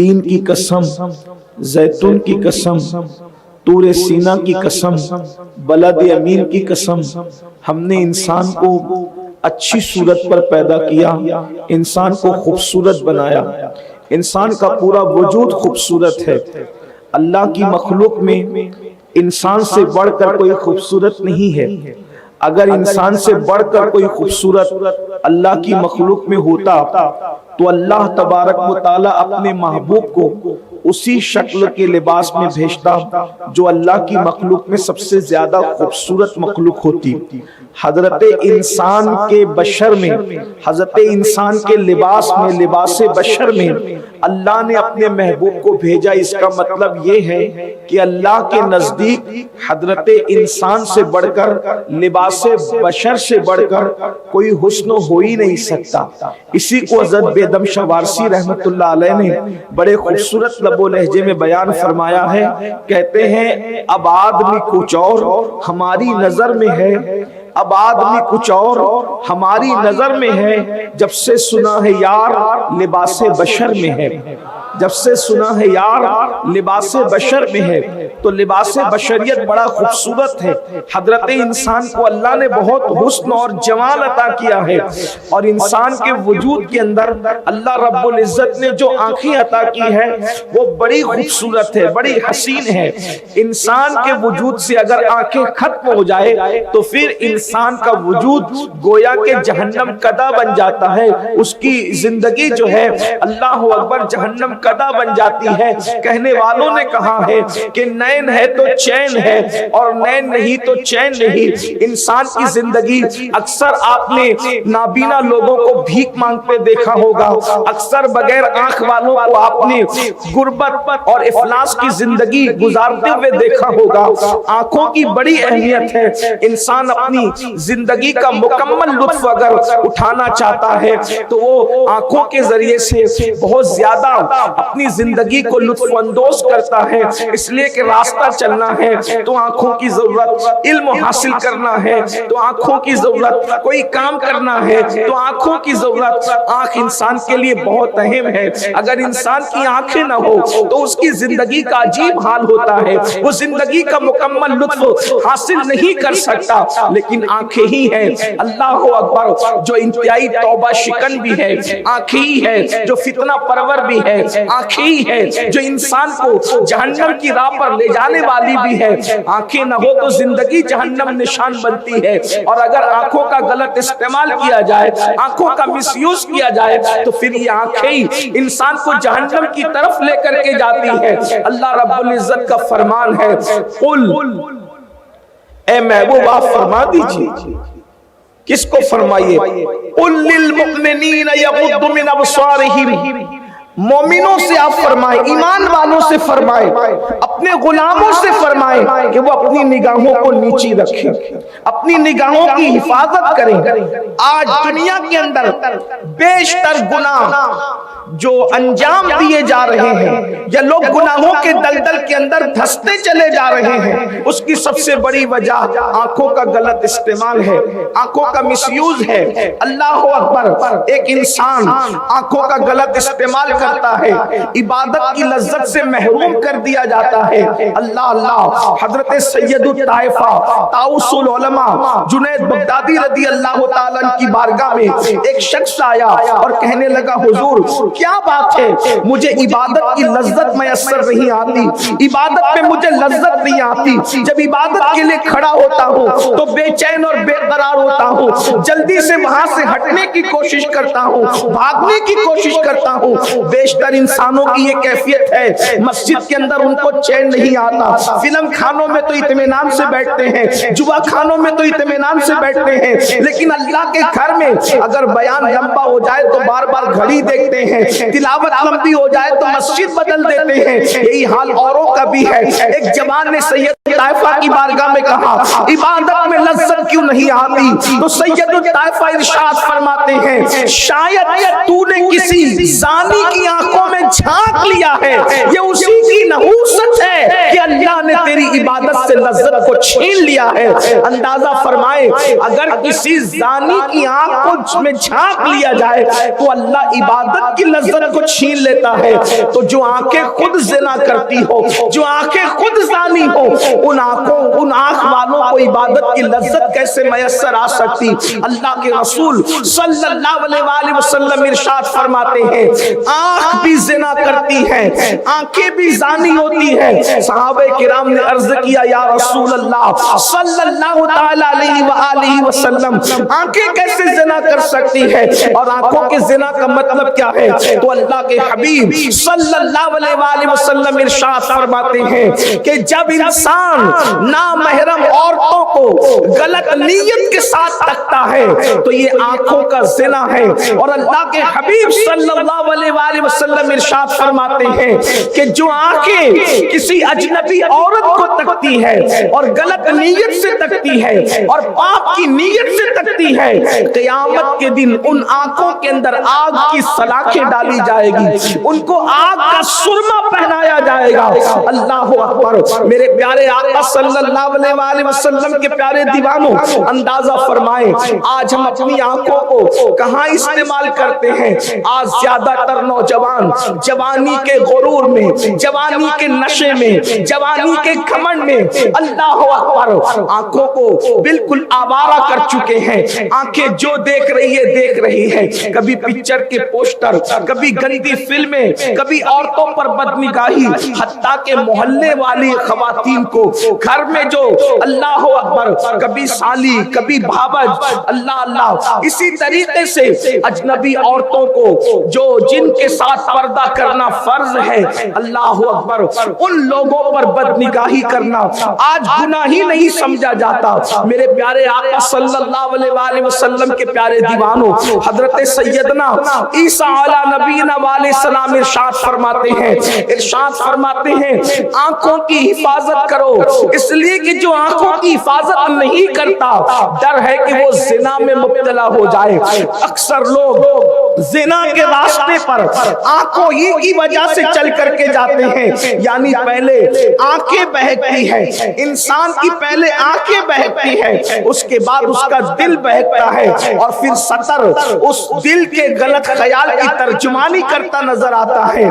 تین کی قسم، زیتون کی قسم، طور سینا کی قسم، بلد امین کی قسم، ہم نے انسان کو اچھی صورت پر پیدا کیا، انسان کو خوبصورت بنایا، انسان کا پورا وجود خوبصورت ہے۔ اللہ کی مخلوق میں انسان سے بڑھ کر کوئی خوبصورت نہیں ہے۔ اگر انسان سے بڑھ کر کوئی خوبصورت اللہ کی مخلوق میں ہوتا تو اللہ تبارک و تعالی اپنے محبوب کو اسی شکل کے لباس میں بھیجتا جو اللہ کی مخلوق میں سب سے زیادہ خوبصورت مخلوق ہوتی۔ حضرت انسان کے بشر میں، حضرت انسان کے لباس میں، لباس بشر میں اللہ نے اپنے محبوب کو بھیجا۔ اس کا مطلب یہ ہے کہ اللہ کے نزدیک حضرت انسان سے بڑھ کر، لباس بشر سے بڑھ کر کوئی حسن ہو ہی نہیں سکتا۔ اسی کو حضرت بیدم شاہ وارسی رحمت اللہ علیہ نے بڑے خوبصورت لب و لہجے میں بیان فرمایا ہے۔ کہتے ہیں اب آدمی کچھ اور ہماری نظر میں ہے، اب آدمی کچھ اور ہماری نظر میں ہے، جب سے سنا ہے یار لباس بشر میں ہے، جب سے سنا ہے یار لباس بشر میں ہے۔ تو لباس بشریت بڑا خوبصورت ہے۔ حضرت انسان کو اللہ نے بہت حسن اور جمال عطا کیا ہے، اور انسان کے وجود کے اندر اللہ رب العزت نے جو آنکھیں عطا کی ہے وہ بڑی خوبصورت ہے، بڑی حسین ہے۔ انسان کے وجود سے اگر آنکھیں ختم ہو جائے تو پھر انسان کا وجود گویا کہ جہنم کدا بن جاتا ہے، اس کی زندگی جو ہے اللہ اکبر جہنم کدا بن جاتی ہے۔ کہنے والوں نے کہا ہے کہ نین ہے تو چین ہے اور نین نہیں تو چین نہیں۔ انسان کی زندگی اکثر آپ نے نابینا لوگوں کو بھیک مانگتے دیکھا ہوگا، اکثر بغیر آنکھ والوں کو آپ نے غربت اور افلاس کی زندگی گزارتے ہوئے دیکھا ہوگا۔ آنکھوں کی بڑی اہمیت ہے۔ انسان اپنی زندگی کا مکمل لطف اگر اٹھانا چاہتا ہے تو وہ آنکھوں کے ذریعے سے بہت زیادہ اپنی زندگی کو لطف اندوز کرتا ہے۔ اس لیے کہ راستہ چلنا ہے تو آنکھوں کی ضرورت، علم حاصل کرنا ہے تو آنکھوں کی ضرورت، کوئی کام کرنا ہے تو آنکھوں کی ضرورت۔ آنکھ انسان کے لیے بہت اہم ہے۔ اگر انسان کی آنکھیں نہ ہو تو اس کی زندگی کا عجیب حال ہوتا ہے، وہ زندگی کا مکمل لطف حاصل نہیں کر سکتا۔ لیکن آنکھیں ہی ہے اللہ اکبر جو انتہائی توبہ شکن بھی ہے، آنکھیں ہی ہے جو فتنہ پرور بھی ہے، آنکھیں ہی ہے جو انسان کو جہنم کی راہ پر لے جانے والی بھی ہے۔ آنکھیں نہ ہو تو زندگی جہنم نشان بنتی ہے، اور اگر آنکھوں کا غلط استعمال کیا جائے، آنکھوں کا مس یوز کیا جائے تو پھر یہ آنکھیں ہی انسان کو جہنم کی طرف لے کر کے جاتی ہے۔ اللہ رب العزت کا فرمان ہے قل، اے محبوب آپ فرما دیجئے۔ کس کو فرمائیے؟ قل للمؤمنین یغضوا من ابصارہم، مومنوں سے آپ فرمائیں، ایمان والوں سے فرمائیں، اپنے غلاموں سے فرمائیں کہ وہ اپنی نگاہوں کو نیچی رکھیں، اپنی نگاہوں کی حفاظت کریں۔ آج دنیا کے اندر بیشتر گناہ جو انجام دیے جا رہے ہیں یا لوگ گناہوں کے دلدل کے اندر دھستے چلے جا رہے ہیں، اس کی سب سے بڑی وجہ آنکھوں کا غلط استعمال ہے، آنکھوں کا مس یوز ہے۔ اللہ اکبر، ایک انسان آنکھوں کا غلط استعمال کرتا ہے، عبادت کی لذت سے محروم کر دیا جاتا ہے۔ اللہ اللہ، حضرت سید الطائفہ طاؤس العلماء جنید بغدادی رضی اللہ تعالیٰ کی بارگاہ میں ایک شخص آیا اور کہنے لگا حضور کیا بات ہے، مجھے عبادت کی لذت میسر نہیں آتی، عبادت میں مجھے لذت نہیں آتی، جب عبادت کے لیے کھڑا ہوتا ہوں تو بے چین اور بے قرار ہوتا ہوں، جلدی سے وہاں سے ہٹنے کی کوشش کرتا ہوں، بھاگنے کی کوشش کرتا ہوں۔ بیشتر انسانوں کی یہ کیفیت ہے، مسجد کے اندر ان کو چین نہیں آتا، فلم خانوں میں تو اطمینان سے بیٹھتے ہیں، جوا خانوں میں تو اطمینان سے بیٹھتے ہیں، لیکن اللہ کے گھر میں اگر بیان لمبا ہو جائے تو بار بار گھڑی دیکھتے ہیں، تلاوت لمبی ہو جائے تو مسجد بدل دیتے ہیں۔ یہی حال اوروں کا بھی ہے۔ ایک جوان نے سید طائفہ کی بارگاہ میں کہا عبادت میں لذت کیوں نہیں آتی؟ تو سید طائفہ ارشاد فرماتے ہیں شاید تو نے کسی زانی کی کی آنکھوں میں جھانک لیا ہے، یہ اسی کی نحوست ہے کہ اللہ نے تیری عبادت سے لذت کو چھین لیا ہے۔ اندازہ فرمائے اگر کسی زانی کی آنکھ میں جھانک لیا جائے تو اللہ عبادت کی لذت کو چھین لیتا ہے، تو جو آنکھیں خود زنا کرتی ہو، جو آنکھیں خود زانی ہو، ان آنکھ والوں کو عبادت کی لذت کیسے میسر آ سکتی؟ اللہ کے رسول صلی اللہ علیہ وآلہ وسلم ارشاد فرماتے ہیں آنکھ بھی زنا کرتی ہے، آنکھیں بھی زانی ہوتی ہے۔ صحابہ کرام نے عرض کیا یا رسول اللہ صلی اللہ تعالی علیہ وآلہ وسلم آنکھیں کیسے زنا کر سکتی ہے اور آنکھوں کے زنا کا مطلب کیا ہے؟ تو اللہ کے حبیب صلی اللہ علیہ وآلہ وسلم ارشاد فرماتے ہیں کہ جب انسان نامحرم عورتوں کو غلط نیت کے ساتھ تکتا ہے تو یہ آنکھوں کا زنا ہے، اور اللہ کے حبیب صلی اللہ علیہ وآلہ وسلم ارشاد فرماتے ہیں کہ جو آنکھیں کسی اجنبی عورت کو تکتی ہے اور غلط نیت سے تکتی ہے اور پاپ کی نیت سے تکتی ہے، قیامت کے دن ان آنکھوں کے اندر آگ کی سلاخیں ڈالی جائے گی، ان کو آگ کا سرما پہنایا جائے گا۔ اللہ اکبر۔ میرے پیارے آقا صلی اللہ علیہ وآلہ وسلم کے پیارے دیوانوں، اندازہ فرمائیں آج ہم اپنی آنکھوں کو کہاں استعمال کرتے ہیں؟ آج زیادہ تر نوجوان جوانی کے غرور میں، جوانی کے نشے میں، جوانی کے گھمنڈ میں اللہ اکبر آنکھوں کو بالکل آوارہ کر چکے ہیں۔ آنکھیں جو دیکھ رہی ہے دیکھ رہی ہے، کبھی پکچر کے پوسٹر، کبھی گندی فلمیں، کبھی عورتوں پر بدنگاہی، حتیٰ کہ محلے والی خواتین کو گھر میں جو اللہ اکبر کبھی سالی کبھی بھابج، اللہ اللہ، اسی طریقے سے اجنبی عورتوں کو جو جن کے ساتھ پردہ کرنا فرض ہے، اللہ اکبر، ان لوگوں پر بدنگاہی کرنا آج گناہ ہی نہیں سمجھا جاتا۔ میرے پیارے آقا صلی اللہ علیہ وآلہ وسلم کے پیارے دیوانوں، حضرت سیدنا عیسیٰ علیہ نبینا علیہ السلام ارشاد فرماتے ہیں آنکھوں کی حفاظت کرو، اس لیے کہ جو آنکھوں کی حفاظت نہیں کرتا ڈر ہے کہ وہ زنا میں مبتلا ہو جائے۔ اکثر لوگ زنا کے راستے پر آنکھوں ہی کی وجہ سے چل کر کے جاتے ہیں، یعنی پہلے آنکھیں بہکتی ہے انسان کی، پہلے آنکھیں بہکتی ہے، اس کے بعد اس کا دل بہکتا ہے، اور پھر سطر اس دل کے غلط خیال کی ترجمانی کرتا نظر آتا ہے۔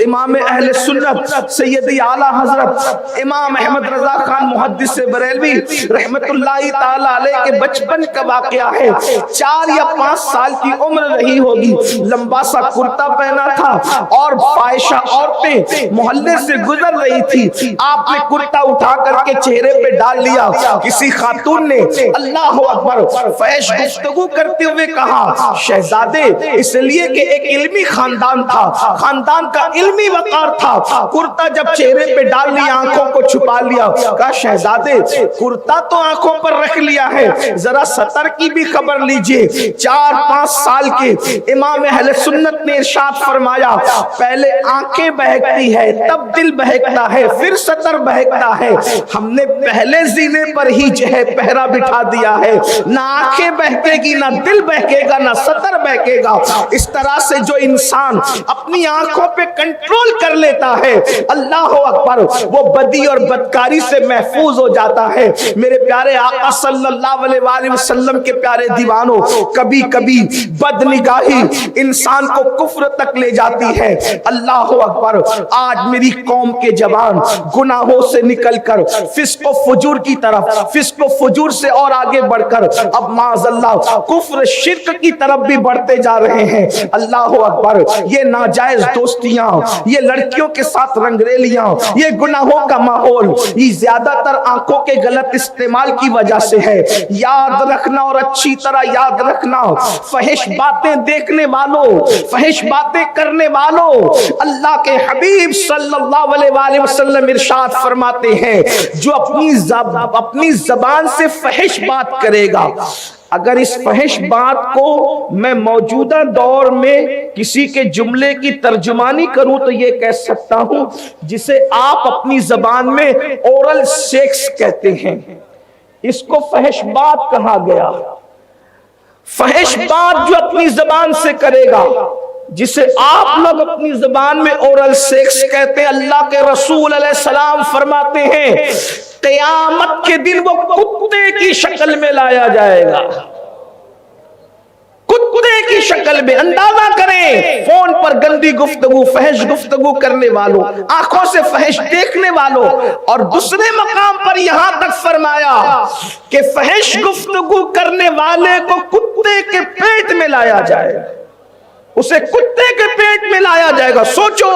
امام اہل سنت سیدی اعلیٰ حضرت امام احمد رضا خان محدث بریلوی رحمت اللہ تعالی علیہ کے بچپن کا واقعہ ہے۔ 4 یا 5 سال کی عمر رہی ہوگی، لمبا سا کرتا پہنا تھا اور فاحشہ عورتیں محلے سے گزر رہی تھی، آپ نے کرتا اٹھا کر کے چہرے پہ ڈال لیا۔ کسی خاتون نے اللہ اکبر فحش گفتگو کرتے ہوئے کہا شہزادے، اس لیے کہ ایک علمی خاندان تھا، خاندان کا علمی وقار تھا، کرتا جب چہرے پہ ڈال لیا آنکھوں کو چھپا لیا، کہا شہزادے کرتا تو آنکھوں پر رکھ لیا ہے، ذرا سطر کی بھی خبر لیجئے۔ 4-5 سال کے امام اہل سنت نے ارشاد فرمایا پہلے آنکھیں بہکتی ہے، تب دل بہکتا ہے، پھر سطر بہکتا ہے۔ ہم نے پہلے زینے پر ہی جو ہے پہرا بٹھا دیا ہے، نہ آنکھیں بہکے گی، نہ دل بہکے گا، نہ سطر بہکے گا۔ اس طرح سے جو انسان اپنی آنکھوں پہ کنٹرول کر لیتا ہے اللہ اکبر، وہ بدی اور بدکاری سے محفوظ ہو جاتا ہے۔ میرے پیارے آقا صلی اللہ علیہ وآلہ وسلم کے پیارے دیوانوں، کبھی کبھی بد نگاہی انسان کو کفر تک لے جاتی ہے۔ اللہ اکبر، آج میری قوم کے جوان گناہوں سے نکل کر فسق و فجور کی طرف، فسق و فجور سے اور آگے بڑھ کر اب معاذ اللہ کفر شرک کی طرف بھی بڑھتے جا رہے ہیں۔ اللہ اکبر، یہ ناجائز دوستیاں، یہ لڑکیوں کے ساتھ رنگریلیاں، یہ گناہوں کا ماحول، یہ زیادہ تر آنکھوں کے غلط استعمال کی وجہ سے ہے۔ یاد رکھنا اور اچھی طرح یاد رکھنا، فحش باتیں دیکھنے والوں، فحش باتیں کرنے والوں، اللہ کے حبیب صلی اللہ علیہ وآلہ وسلم ارشاد فرماتے ہیں جو اپنی زبان سے فحش بات کرے گا، اگر اس فحش بات کو میں موجودہ دور میں کسی کے جملے کی ترجمانی کروں تو یہ کہہ سکتا ہوں جسے آپ اپنی زبان میں اورل سیکس کہتے ہیں، اس کو فحش بات کہا گیا۔ فحش بات جو اپنی زبان سے کرے گا جسے آپ لوگ اپنی زبان میں اورل سیکس کہتے ہیں، اللہ کے رسول علیہ السلام فرماتے ہیں قیامت کے دن وہ کتے کی شکل میں لایا جائے گا، کتے کی شکل میں۔ اندازہ کریں فون پر گندی گفتگو، فحش گفتگو کرنے والوں، آنکھوں سے فحش دیکھنے والوں، اور دوسرے مقام پر یہاں تک فرمایا کہ فحش گفتگو کرنے والے کو کتے کے پیٹ میں لایا جائے گا، اسے کتے کے پیٹ میں لایا جائے گا۔ سوچو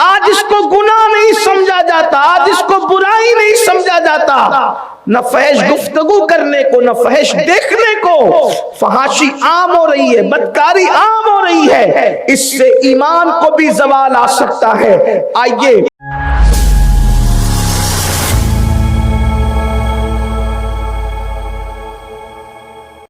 آج اس کو گناہ نہیں سمجھا جاتا، آج اس کو برائی نہیں سمجھا جاتا، نہ فحش گفتگو کرنے کو، نہ فحش دیکھنے کو، فحاشی عام ہو رہی ہے، بدکاری عام ہو رہی ہے، اس سے ایمان کو بھی زوال آ سکتا ہے۔ آئیے